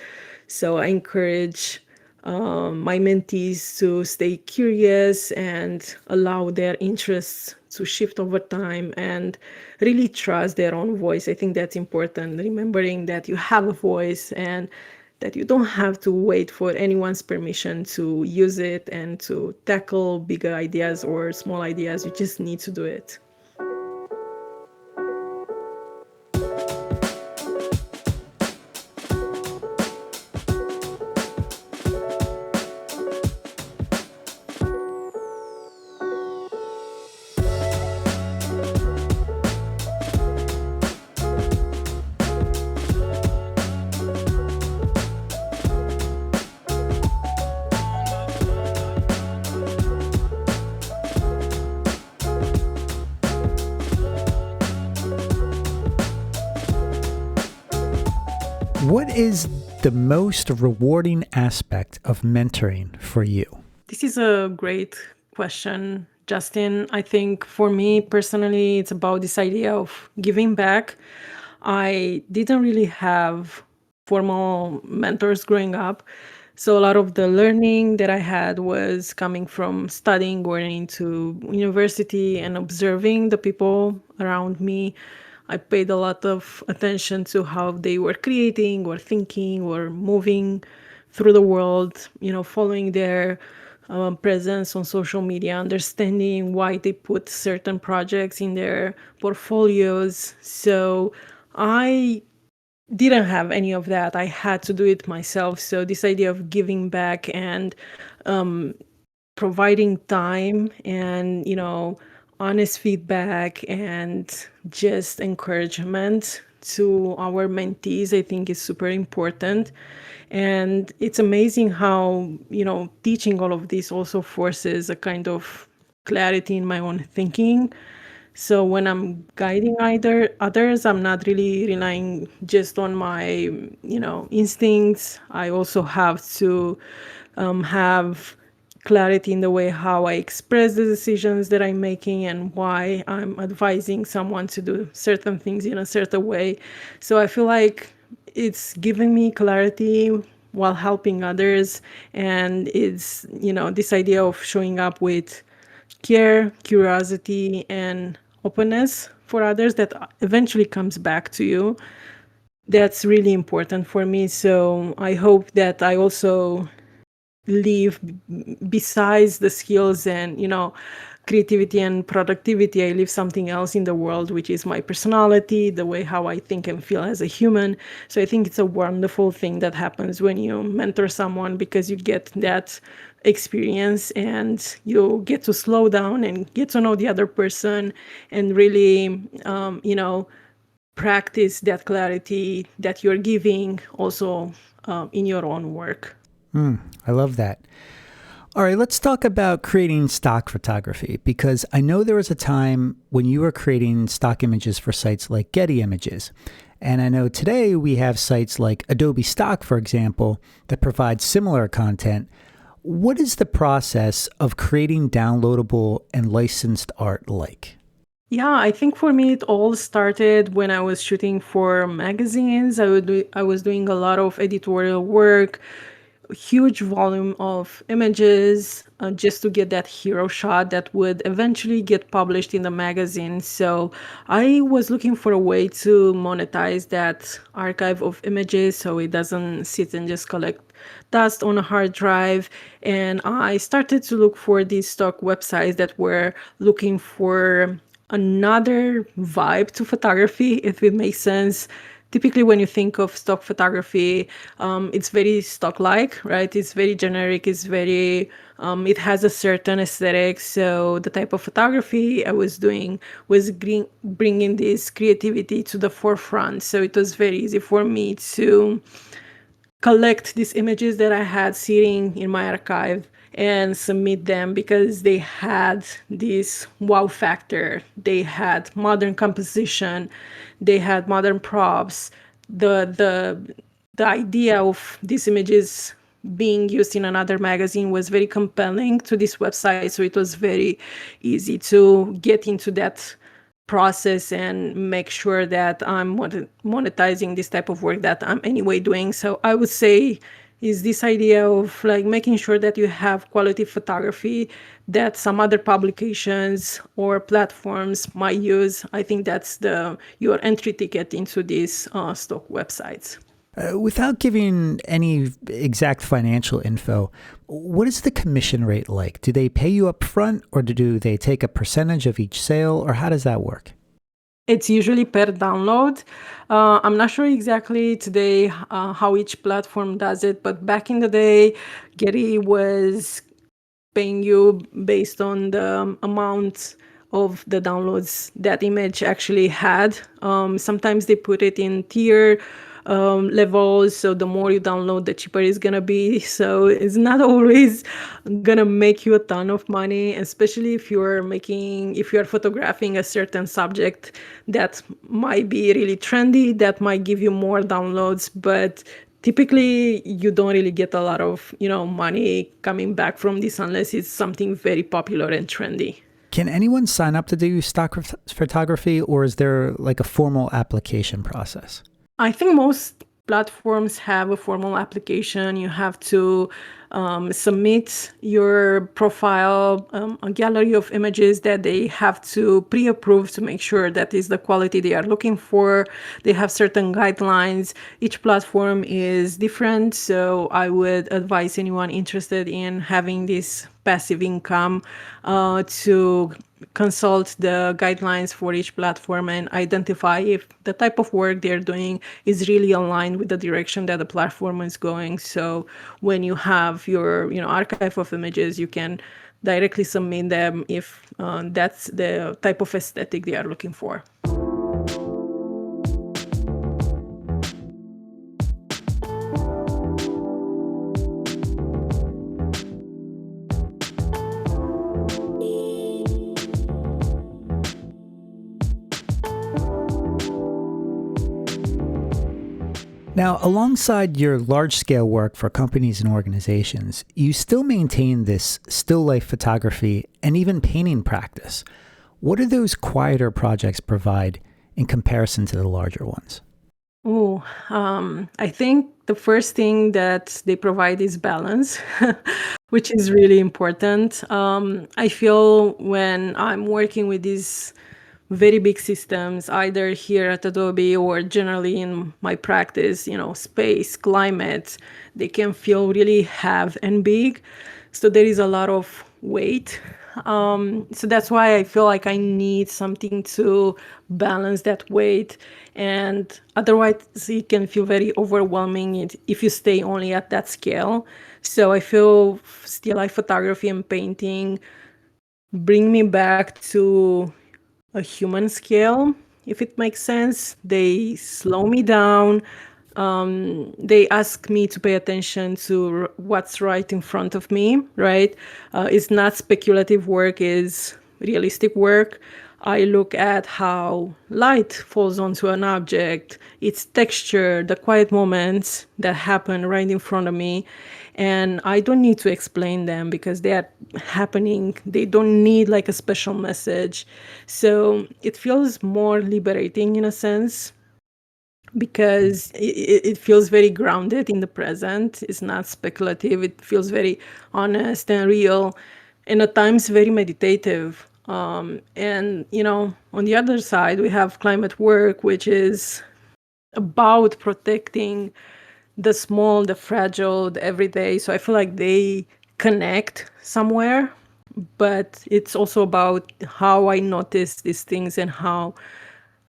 So I encourage my mentees to stay curious and allow their interests to shift over time and really trust their own voice. I think that's important, remembering that you have a voice and that you don't have to wait for anyone's permission to use it and to tackle bigger ideas or small ideas. You just need to do it. What is the most rewarding aspect of mentoring for you? This is a great question, Justin. I think for me personally, it's about this idea of giving back. I didn't really have formal mentors growing up. So a lot of the learning that I had was coming from studying, going into university, and observing the people around me. I paid a lot of attention to how they were creating or thinking or moving through the world, following their presence on social media, understanding why they put certain projects in their portfolios. So I didn't have any of that. I had to do it myself. So this idea of giving back and providing time and, honest feedback and just encouragement to our mentees, I think is super important. And it's amazing how, teaching all of this also forces a kind of clarity in my own thinking. So when I'm guiding either others, I'm not really relying just on my, instincts. I also have to have clarity in the way how I express the decisions that I'm making and why I'm advising someone to do certain things in a certain way. So I feel like it's giving me clarity while helping others. And it's, this idea of showing up with care, curiosity, and openness for others that eventually comes back to you. That's really important for me. So I hope that I also leave, besides the skills and creativity and productivity, I leave something else in the world, which is my personality, the way how I think and feel as a human. So I think it's a wonderful thing that happens when you mentor someone, because you get that experience and you get to slow down and get to know the other person, and really practice that clarity that you're giving also in your own work. I love that. All right, let's talk about creating stock photography, because I know there was a time when you were creating stock images for sites like Getty Images. And I know today we have sites like Adobe Stock, for example, that provide similar content. What is the process of creating downloadable and licensed art like? Yeah, I think for me it all started when I was shooting for magazines. I was doing a lot of editorial work, huge volume of images, just to get that hero shot that would eventually get published in the magazine. So I was looking for a way to monetize that archive of images so it doesn't sit and just collect dust on a hard drive. And I started to look for these stock websites that were looking for another vibe to photography, if it makes sense. Typically, when you think of stock photography, it's very stock-like, right? It's very generic. It has a certain aesthetic. So the type of photography I was doing was bringing this creativity to the forefront. So it was very easy for me to collect these images that I had sitting in my archive and submit them, because they had this wow factor. They had modern composition, they had modern props. The idea of these images being used in another magazine was very compelling to this website, so it was very easy to get into that process and make sure that I'm monetizing this type of work that I'm anyway doing. So I would say is this idea of like making sure that you have quality photography that some other publications or platforms might use. I think that's your entry ticket into these stock websites. Without giving any exact financial info, what is the commission rate like? Do they pay you up front, or do they take a percentage of each sale, or how does that work? It's usually per download. I'm not sure exactly today how each platform does it, but back in the day, Getty was paying you based on the amount of the downloads that image actually had. Sometimes they put it in tier levels, so the more you download, the cheaper it's gonna be. So it's not always gonna make you a ton of money, especially if you're photographing a certain subject that might be really trendy, that might give you more downloads, but typically you don't really get a lot of money coming back from this unless it's something very popular and trendy. Can anyone sign up to do stock photography, or is there like a formal application process? I think most platforms have a formal application. You have to submit your profile, a gallery of images that they have to pre-approve to make sure that is the quality they are looking for. They have certain guidelines. Each platform is different, so I would advise anyone interested in having this passive income to consult the guidelines for each platform and identify if the type of work they're doing is really aligned with the direction that the platform is going. So when you have your archive of images, you can directly submit them if that's the type of aesthetic they are looking for. Now, alongside your large-scale work for companies and organizations, you still maintain this still life photography and even painting practice. What do those quieter projects provide in comparison to the larger ones? Oh, I think the first thing that they provide is balance, which is really important. I feel when I'm working with these very big systems, either here at Adobe or generally in my practice, space, climate, they can feel really heavy and big. So there is a lot of weight. So that's why I feel like I need something to balance that weight. And otherwise, it can feel very overwhelming if you stay only at that scale. So I feel still like photography and painting bring me back to a human scale, if it makes sense. They slow me down. They ask me to pay attention to what's right in front of me, right? It's not speculative work, is realistic work. I look at how light falls onto an object, its texture, the quiet moments that happen right in front of me. And I don't need to explain them because they are happening. They don't need like a special message. So it feels more liberating in a sense because it feels very grounded in the present. It's not speculative. It feels very honest and real, and at times very meditative. And on the other side, we have climate work, which is about protecting the small, the fragile, the everyday. So I feel like they connect somewhere, but it's also about how I notice these things and how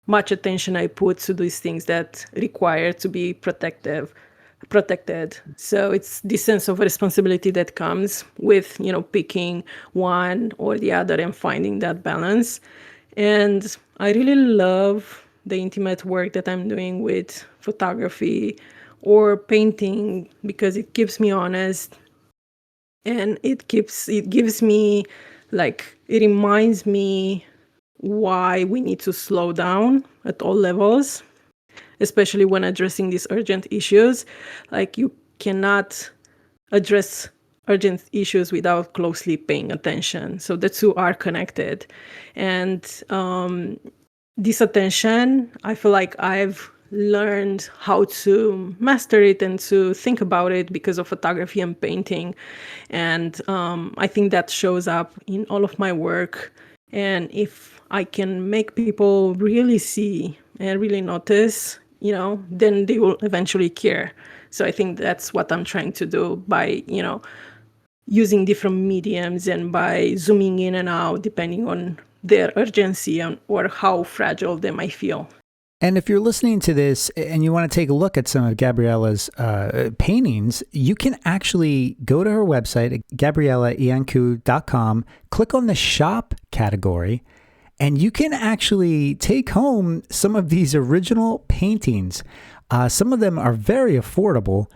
much attention I put to these things that require to be protected. So it's this sense of responsibility that comes with, picking one or the other and finding that balance. And I really love the intimate work that I'm doing with photography or painting because it keeps me honest, and it gives me, like, it reminds me why we need to slow down at all levels, especially when addressing these urgent issues. Like, you cannot address urgent issues without closely paying attention. So the two are connected. And this attention, I feel like I've learned how to master it and to think about it because of photography and painting. And I think that shows up in all of my work. And if I can make people really see and really notice, then they will eventually care. So I think that's what I'm trying to do by, using different mediums and by zooming in and out depending on their urgency or how fragile they might feel. And if you're listening to this and you want to take a look at some of Gabriela's paintings, you can actually go to her website, gabrielaiancu.com, click on the shop category, and you can actually take home some of these original paintings. Some of them are very affordable,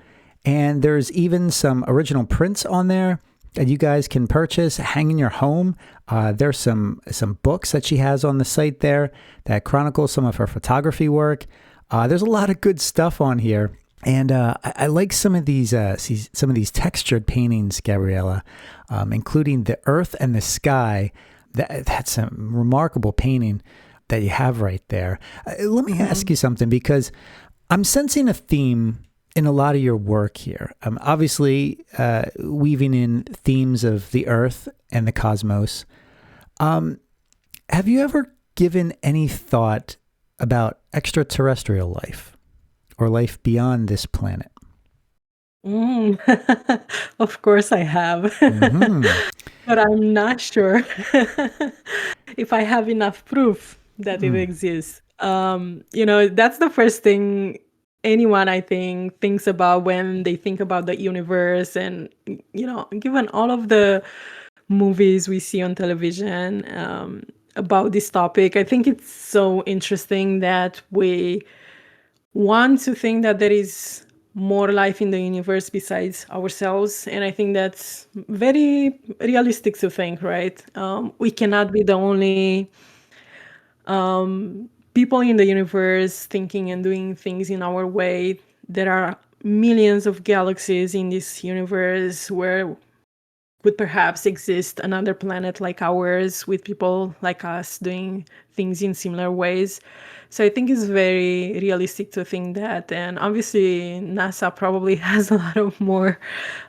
and there's even some original prints on there that you guys can purchase, hang in your home. There's some books that she has on the site there that chronicle some of her photography work. There's a lot of good stuff on here, and I like some of these textured paintings, Gabriela, including the earth and the sky. That's a remarkable painting that you have right there. Let me ask you something, because I'm sensing a theme in a lot of your work here. Obviously, weaving in themes of the earth and the cosmos. Have you ever given any thought about extraterrestrial life or life beyond this planet? Mm. Of course I have. Mm-hmm. But I'm not sure if I have enough proof that it exists. That's the first thing anyone, I think, thinks about when they think about the universe. And, given all of the movies we see on television about this topic, I think it's so interesting that we want to think that there is more life in the universe besides ourselves. And I think that's very realistic to think, right? We cannot be the only people in the universe thinking and doing things in our way. There are millions of galaxies in this universe where could perhaps exist another planet like ours with people like us doing things in similar ways. So I think it's very realistic to think that. And obviously, NASA probably has a lot of more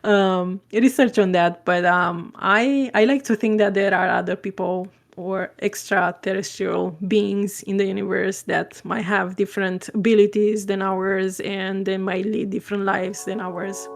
research on that. But I like to think that there are other people or extraterrestrial beings in the universe that might have different abilities than ours, and they might lead different lives than ours.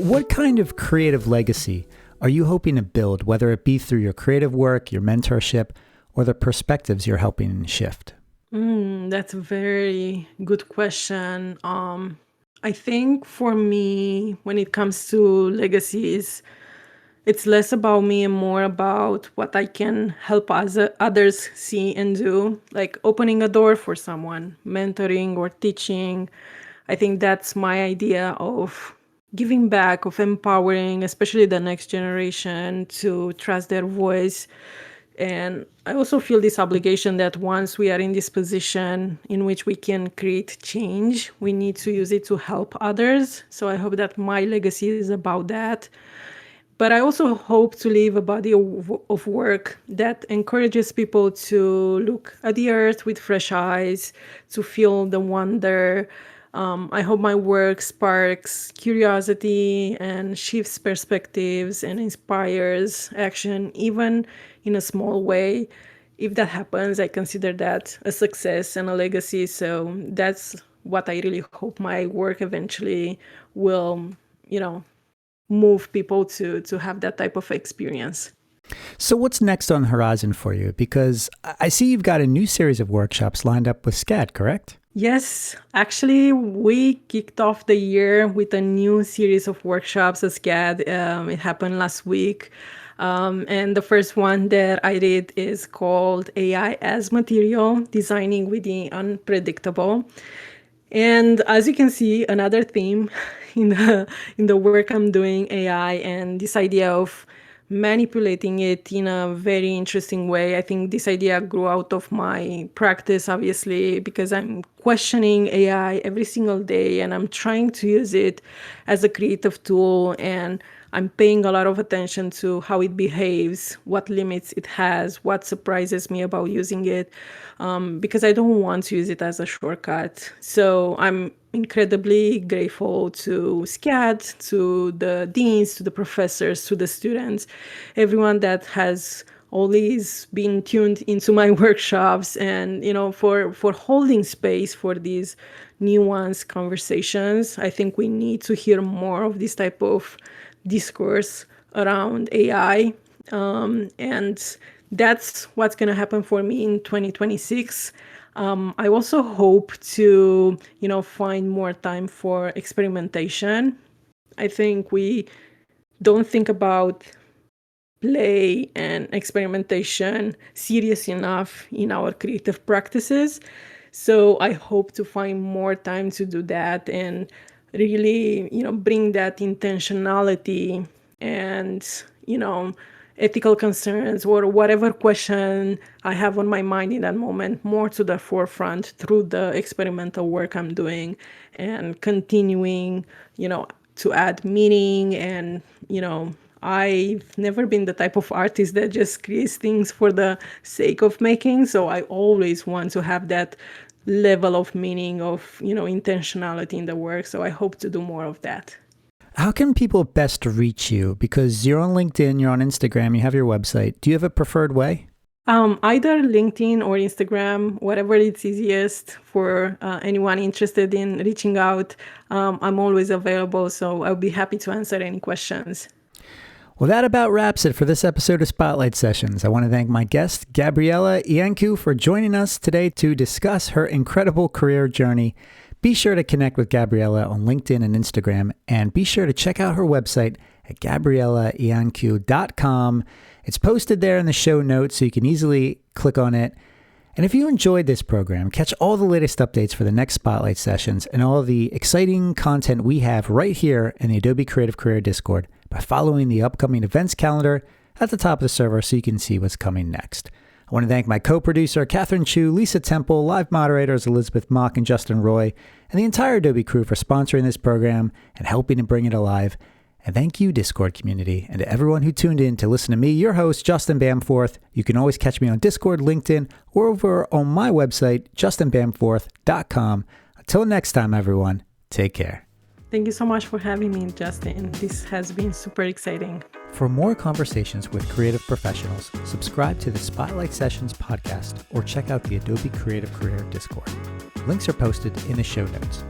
What kind of creative legacy are you hoping to build, whether it be through your creative work, your mentorship, or the perspectives you're helping shift? That's a very good question. I think for me, when it comes to legacies, it's less about me and more about what I can help others see and do, like opening a door for someone, mentoring or teaching. I think that's my idea of giving back, of empowering, especially the next generation to trust their voice. And I also feel this obligation that once we are in this position in which we can create change, we need to use it to help others. So I hope that my legacy is about that. But I also hope to leave a body of work that encourages people to look at the earth with fresh eyes, to feel the wonder. I hope my work sparks curiosity and shifts perspectives and inspires action, even in a small way. If that happens, I consider that a success and a legacy. So that's what I really hope my work eventually will, you know, move people to have that type of experience. So, what's next on the horizon for you? Because I see you've got a new series of workshops lined up with SCAD, correct? Yes, actually, we kicked off the year with a new series of workshops at SCAD. It happened last week. And the first one that I did is called AI as Material, Designing with the Unpredictable. And as you can see, another theme in the work I'm doing, AI, and this idea of manipulating it in a very interesting way. I think this idea grew out of my practice, obviously, because I'm questioning AI every single day and I'm trying to use it as a creative tool, and I'm paying a lot of attention to how it behaves, what limits it has, what surprises me about using it, because I don't want to use it as a shortcut. So I'm incredibly grateful to SCAD, to the deans, to the professors, to the students, everyone that has always been tuned into my workshops, and for holding space for these nuanced conversations. I think we need to hear more of this type of discourse around AI. And that's what's going to happen for me in 2026. I also hope to, find more time for experimentation. I think we don't think about play and experimentation serious enough in our creative practices. So I hope to find more time to do that and really, bring that intentionality and, ethical concerns or whatever question I have on my mind in that moment more to the forefront through the experimental work I'm doing, and continuing, to add meaning. And, I've never been the type of artist that just creates things for the sake of making. So I always want to have that level of meaning, of, intentionality in the work. So I hope to do more of that. How can people best reach you? Because you're on LinkedIn, you're on Instagram, you have your website. Do you have a preferred way? Either LinkedIn or Instagram, whatever it's easiest for anyone interested in reaching out. I'm always available, so I'll be happy to answer any questions. Well, that about wraps it for this episode of Spotlight Sessions. I want to thank my guest, Gabriela Iancu, for joining us today to discuss her incredible career journey. Be sure to connect with Gabriela on LinkedIn and Instagram, and be sure to check out her website at GabrielaIancu.com. It's posted there in the show notes, so you can easily click on it. And if you enjoyed this program, catch all the latest updates for the next Spotlight sessions and all the exciting content we have right here in the Adobe Creative Career Discord by following the upcoming events calendar at the top of the server so you can see what's coming next. I want to thank my co-producer, Catherine Chu, Lisa Temple, live moderators Elizabeth Mock and Justin Roy, and the entire Adobe crew for sponsoring this program and helping to bring it alive. And thank you, Discord community, and to everyone who tuned in to listen to me, your host, Justin Bamforth. You can always catch me on Discord, LinkedIn, or over on my website, justinbamforth.com. Until next time, everyone, take care. Thank you so much for having me, Justin. This has been super exciting. For more conversations with creative professionals, subscribe to the Spotlight Sessions podcast or check out the Adobe Creative Career Discord. Links are posted in the show notes.